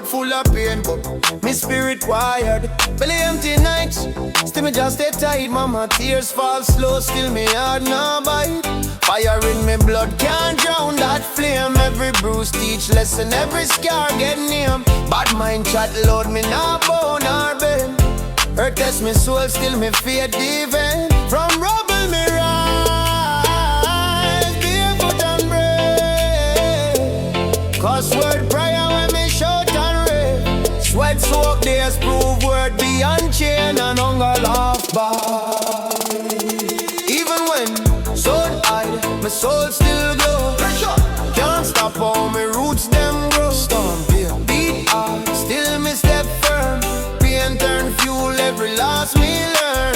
road full of pain, but me spirit wired. Belly empty nights, still me just stay tight. Mama tears fall slow, still me heart no bite. Fire in me blood can't drown that flame. Every bruise teach lesson, every scar get name. Bad mind chat load me now bone or bend. Hurt test me soul, still me fear divine. From rubble me rise, barefoot and brave. Cause word prayer when me shout and rave. Sweat soak days prove word beyond chain and hunger laugh by. Even when sun hide, my soul still glow. Can't stop how me roots them grow. Storm beat hard, still me step firm. Pain turn fuel every loss me learn.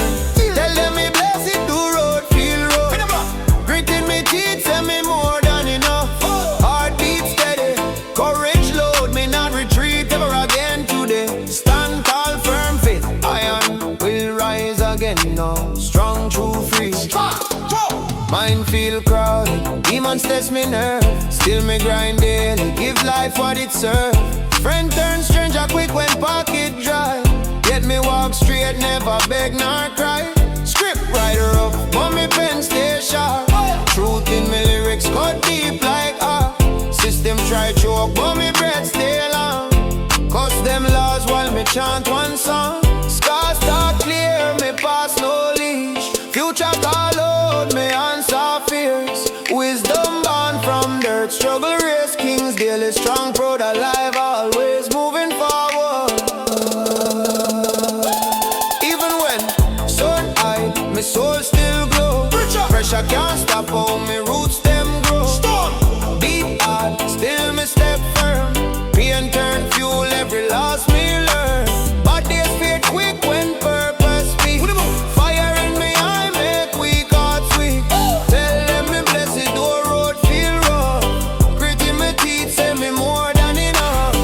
Tell them me bless it, do road feel road. Grit in me teeth, send me more than enough. Heartbeat steady, courage load. Me not retreat ever again today. Stand tall, firm faith, iron will rise again now. Strong, true, free. Mind feel crowded, demons test me nerve. Still me grind daily, give life what it serve. Friend turn stranger quick when pocket dry. Yet me walk straight, never beg nor cry. Script writer up, but me pen stay sharp. Truth in me lyrics cut deep like art. System try choke, but me breath stay long. Cuss them laws while me chant one song. Scars start clear, me pass no leash. Future call out, me answer fears. Wisdom born from dirt, struggle race. Kings daily strong, proud, alive, always moving forward. Even when sun hide, my soul still glow. Pressure can't stop how me roots them grow. Beat hard, still me step firm. Pain turn fuel, every loss me learn. But days fade quick when purpose speak. Fire in me eye make weak hearts weak. Tell them me blessed though road feel rough. Grit in me teeth say me more than enough.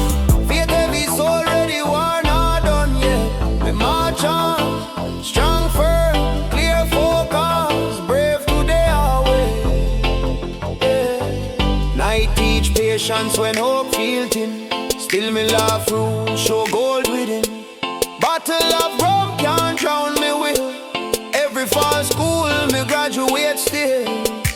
Faith heavy soul ready, war not done yet. Me march on, strong firm, clear focus, brave today always. Yeah. Night teach patience when hope feel thin. Still me laugh through, show gold within. Bottle of rum can't drown me will. Every fall school me graduate still.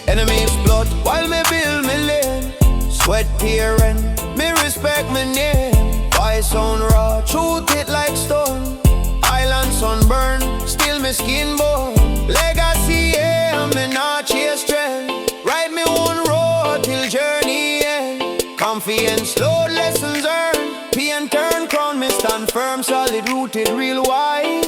Enemies blood while me build me lane. Sweat tear and me respect me name. Voice on raw, truth hit like stone. Island sunburn, still me skin bone. Legacy yeah, me not chase trend. Ride me one road till journey end. Comfy and slow lessons earned. Pain turn crown, me stand firm, solid rooted, real wise.